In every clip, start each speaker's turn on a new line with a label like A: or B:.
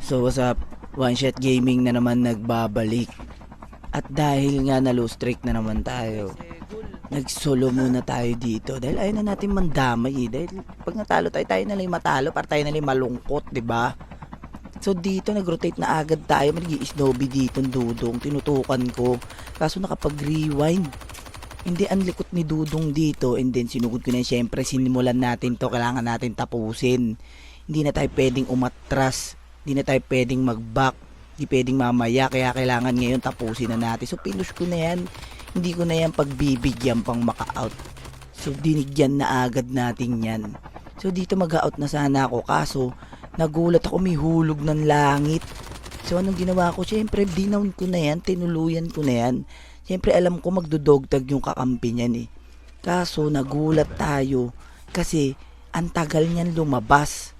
A: So what's up? One Shot Gaming na naman nagbabalik. At dahil nga na low streak na naman tayo, nag-solo muna tayo dito. Dahil ayaw na natin mandamay eh. Dahil pag natalo tayo, tayo na lang matalo para tayo na lang malungkot, ba? Diba? So dito nag-rotate na agad tayo. Mag-i-snowbie dito ng Dudong. Tinutukan ko. Kaso nakapag-rewind. Hindi ang likot ni Dudong dito. And then sinugod ko na yun. Siyempre sinimulan natin to. Kailangan natin tapusin. Hindi na tayo pwedeng umatras. Hindi na tayo pwedeng mag-back. Hindi pwedeng mamaya. Kaya kailangan ngayon tapusin na natin. So pinush ko na yan. Hindi ko na yan pagbibigyan pang maka-out. So dinigyan na agad natin yan. So dito mag-out na sana ako. Kaso nagulat ako, may hulog ng langit. So anong ginawa ko? Siyempre dinown ko na yan. Tinuluyan ko na yan. Siyempre alam ko magdudogtag yung kakampi niyan eh. Kaso nagulat tayo. Kasi ang tagal niyan lumabas.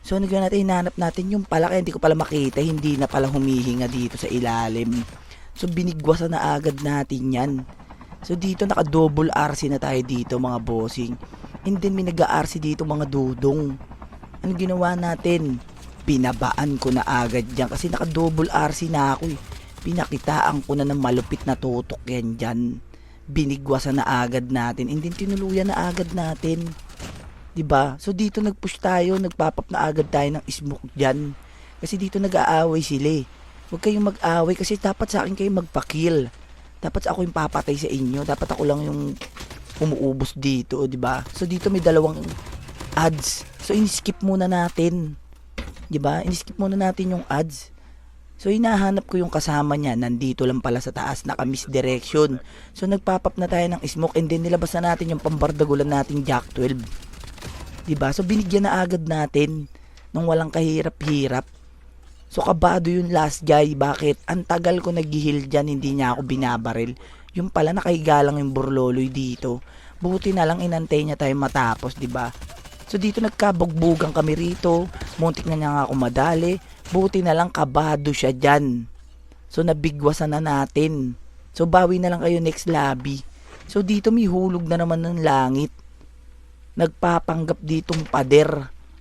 A: So ano gawin natin? Hinanap natin yung pala. Kaya hindi ko pala makita. Hindi na pala humihinga dito sa ilalim. So binigwasan na agad natin yan. So dito naka double RC na tayo dito mga bossing. And then may nag-RC dito mga dudong. Ano ginawa natin? Pinabaan ko na agad dyan. Kasi naka double RC na ako eh. Pinakitaan ko na ng malupit na tutok yan dyan. Binigwasan na agad natin. And then tinuluyan na agad natin. 'Di ba? So dito nag-push tayo, nagpapap na agad tayo ng smoke diyan. Kasi dito nag-aaway sila eh. Huwag kayong mag-away kasi dapat sa akin kayo magpa-kill. Dapat ako yung papatay sa inyo. Dapat ako lang yung umuubos dito, 'di ba? So dito may dalawang ads. So in-skip muna natin. 'Di ba? In-skip muna natin yung ads. So hinahanap ko yung kasama niya, nandito lang pala sa taas, naka-misdirection. So nagpapap na tayo ng smoke and then nilabas na natin yung pambardagulan nating Jack 12. Diba? So binigyan na agad natin nung walang kahirap-hirap. So kabado yung last guy. Bakit? Ang tagal ko nag-heal dyan, hindi niya ako binabaril. Yung pala nakahiga lang yung burloloy dito. Buti na lang inantay niya tayo matapos, diba? So dito nagkabugbugan kami rito. Muntik na niya nga ako madali. Buti na lang kabado siya dyan. So nabigwasan na natin. So bawi na lang kayo next lobby. So dito may hulog na naman ng langit. Nagpapanggap ditong pader.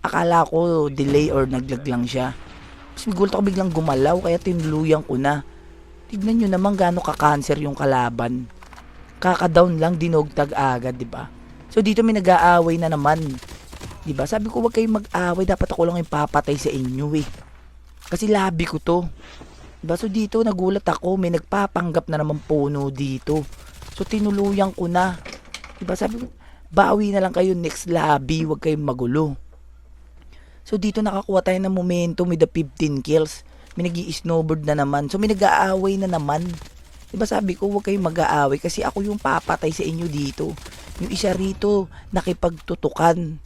A: Akala ko delay or naglag lang siya. Tapos gulat ako biglang gumalaw kaya tinuluyan ko na. Tignan nyo naman gaano ka-cancer yung kalaban. Kaka-down lang dinogtag agad, di ba? So dito may nag-aaway na naman. Di ba? Sabi ko wag kayong mag-aaway, dapat ako lang yung papatay sa inyo eh. Kasi labi ko to. Diba? So dito nagulat ako, may nagpapanggap na naman puno dito. So tinuluyan ko na. Diba? Sabi ko, bawi na lang kayo next lobby, wag kayong magulo. So dito nakakuha tayo ng momentum with the 15 kills. May nag-i-snowboard na naman. So may nag-aaway na naman. Diba sabi ko, wag kayong mag-aaway kasi ako yung papatay sa inyo dito. Yung isa rito, nakipagtutukan.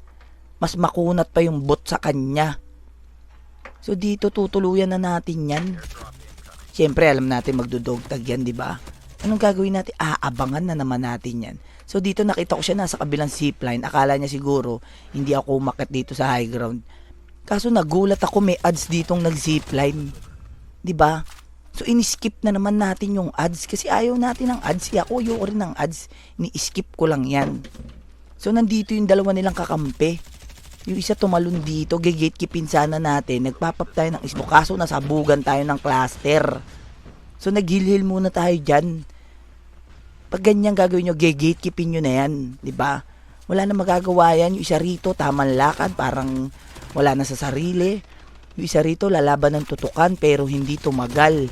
A: Mas makunat pa yung bot sa kanya. So dito tutuluyan na natin yan. Siyempre alam natin magdudogtag yan, di ba? Anong gagawin natin? Aabangan na naman natin yan. So dito nakita ko siya nasa kabilang zipline. Akala niya siguro hindi ako umakyat dito sa high ground. Kaso nagulat ako may ads ditong nag-zipline. 'Di ba? So in-skip na naman natin yung ads kasi ayaw natin ng ads. Ako ayoko rin ng ads. Ni-skip ko lang 'yan. So nandito yung dalawa nilang kakampi. Yung isa tumalon dito, gatekeepin sana natin. Nagpapap tayo ng ismo. Kaso nasabugan tayo ng cluster. So naghilhil muna tayo diyan. Pag ganyan gagawin nyo, gatekeepin nyo na yan, di ba? Wala na magagawa yan. Yung isa rito, tamang lakad, parang wala na sa sarili. Yung isa rito, lalaban ng tutukan, pero hindi tumagal.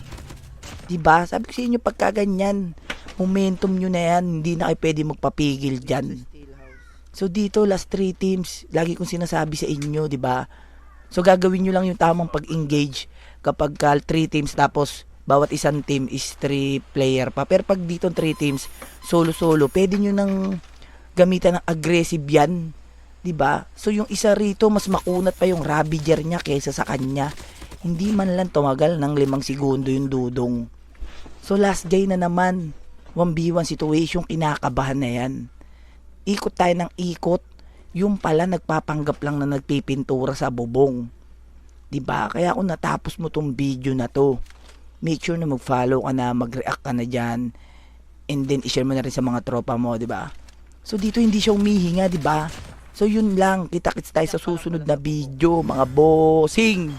A: Di ba? Sabi ko sa inyo, pagka ganyan, momentum nyo na yan, hindi na kayo pwede magpapigil dyan. So dito, last 3 teams, lagi kong sinasabi sa inyo, di ba? So gagawin nyo lang yung tamang pag-engage kapag 3 teams, tapos bawat isang team is 3 player pa. Pero pag dito 3 teams, solo-solo, pwede nyo nang gamitan ng aggressive yan. 'Di ba? So yung isa rito, mas makunat pa yung Ravager niya kaysa sa kanya. Hindi man lang tumagal ng 5 segundo yung dudong. So last day na naman, 1v1 situation, kinakabahan na yan. Ikot tayo ng ikot. Yung pala nagpapanggap lang na nagpipintura sa bubong. 'Di ba? Kaya kung natapos mo tong video na to, make sure na mag-follow ka na, mag-react ka na dyan, and then i-share mo na rin sa mga tropa mo, di ba? So dito hindi siya umihinga, di ba? So yun lang, kita-kits tayo sa susunod na video, mga bossing.